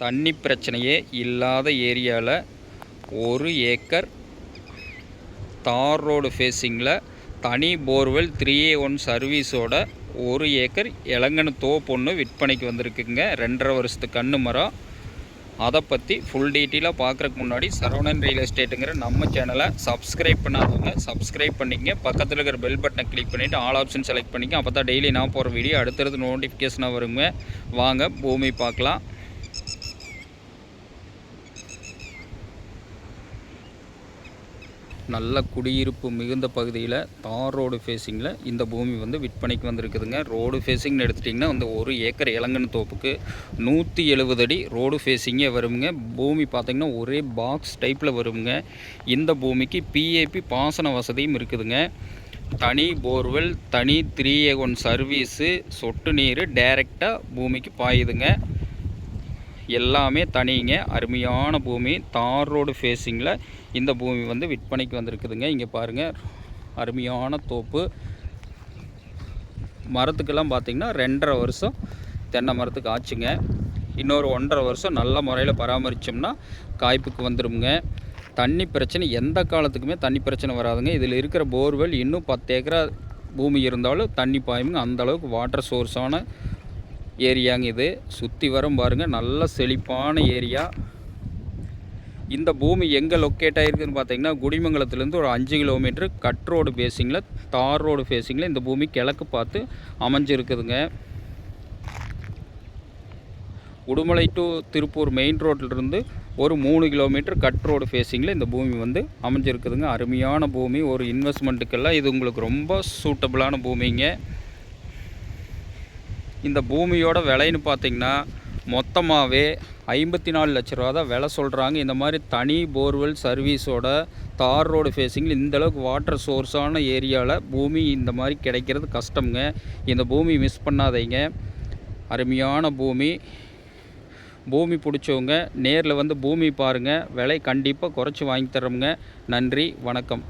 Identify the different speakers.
Speaker 1: தண்ணி பிரச்சனையே இல்லாத ஏரியாவில் 1 ஏக்கர் தார் ரோடு ஃபேஸிங்கில் தனி போர்வெல் 3A1 சர்வீஸோட 1 ஏக்கர் இளங்கன்னு தோப்பு ஒன்று விற்பனைக்கு வந்திருக்குங்க. 2.5 வருஷத்து கன்று மரம். அதை பற்றி ஃபுல் டீட்டெயிலாக பார்க்குறதுக்கு முன்னாடி சரவணன் ரியல் எஸ்டேட்டுங்கிற நம்ம சேனலை சப்ஸ்கிரைப் பண்ணாதவங்க சப்ஸ்கிரைப் பண்ணிங்க. பக்கத்தில் இருக்கிற பெல் பட்டனை கிளிக் பண்ணிவிட்டு ஆல் ஆப்ஷன் செலக்ட் பண்ணிங்க. அப்போ தான் டெய்லி நான் போகிற வீடியோ அடுத்தடுத்து நோட்டிஃபிகேஷனாக வருங்க. வாங்க பூமி பார்க்கலாம். நல்ல குடியிருப்பு மிகுந்த பகுதியில் தார் ரோடு ஃபேஸிங்கில் இந்த பூமி வந்து விற்பனைக்கு வந்திருக்குதுங்க. ரோடு ஃபேஸிங்னு எடுத்துட்டிங்கன்னா வந்து 1 ஏக்கர் இளங்கன்னு தோப்புக்கு 170 அடி ரோடு ஃபேஸிங்கே வருங்க. பூமி பார்த்திங்கன்னா ஒரே பாக்ஸ் டைப்பில் வருங்க. இந்த பூமிக்கு பிஏபி பாசன வசதியும் இருக்குதுங்க. தனி போர்வெல், தனி 3A1 சர்வீஸு, சொட்டு நீர் டைரெக்டாக பூமிக்கு பாயுதுங்க. எல்லாமே தனிங்க. அருமையான பூமி. தார் ரோடு ஃபேஸிங்கில் இந்த பூமி வந்து விற்பனைக்கு வந்திருக்குதுங்க. இங்கே பாருங்கள், அருமையான தோப்பு. மரத்துக்கெல்லாம் பார்த்திங்கன்னா 2.5 வருஷம் தென்னை மரத்துக்கு ஆச்சுங்க. இன்னொரு 1.5 வருஷம் நல்ல முறையில் பராமரித்தோம்னா காய்ப்புக்கு வந்துடுங்க. தண்ணி பிரச்சனை எந்த காலத்துக்குமே தண்ணி பிரச்சனை வராதுங்க. இதில் இருக்கிற போர்வெல் இன்னும் 10 ஏக்கரா பூமி இருந்தாலும் தண்ணி பாயுங்க. அந்தளவுக்கு வாட்டர் சோர்ஸான ஏரியாங்க இது. சுற்றி வரும் பாருங்கள், நல்ல செழிப்பான ஏரியா. இந்த பூமி எங்கே லொக்கேட் ஆகிருக்குதுன்னு பார்த்தீங்கன்னா குடிமங்கலத்துலேருந்து ஒரு 5 கிலோமீட்டர் கட் ரோடு ஃபேஸிங்கில், தார் ரோடு ஃபேஸிங்கில் இந்த பூமி கிழக்கு பார்த்து அமைஞ்சிருக்குதுங்க. உடுமலை டு திருப்பூர் மெயின் ரோட்டிலிருந்து ஒரு 3 கிலோமீட்டர் கட் ரோடு ஃபேஸிங்கில் இந்த பூமி வந்து அமைஞ்சிருக்குதுங்க. அருமையான பூமி. ஒரு இன்வெஸ்ட்மெண்ட்டுக்கெல்லாம் இது உங்களுக்கு ரொம்ப சூட்டபிளான பூமிங்க. இந்த பூமியோட விலைன்னு பார்த்திங்கன்னா மொத்தமாகவே 54 லட்ச ரூபா தான் விலை சொல்கிறாங்க. இந்த மாதிரி தனி போர்வெல் சர்வீஸோட தார் ரோடு ஃபேஸிங்கில் இந்தளவுக்கு வாட்டர் சோர்ஸான ஏரியாவில் பூமி இந்த மாதிரி கிடைக்கிறது கஷ்டம்ங்க. இந்த பூமி மிஸ் பண்ணாதீங்க. அருமையான பூமி. பூமி பிடிச்சவங்க நேரில் வந்து பூமி பாருங்கள். விலை கண்டிப்பாக குறைச்சி வாங்கி தரோங்க. நன்றி, வணக்கம்.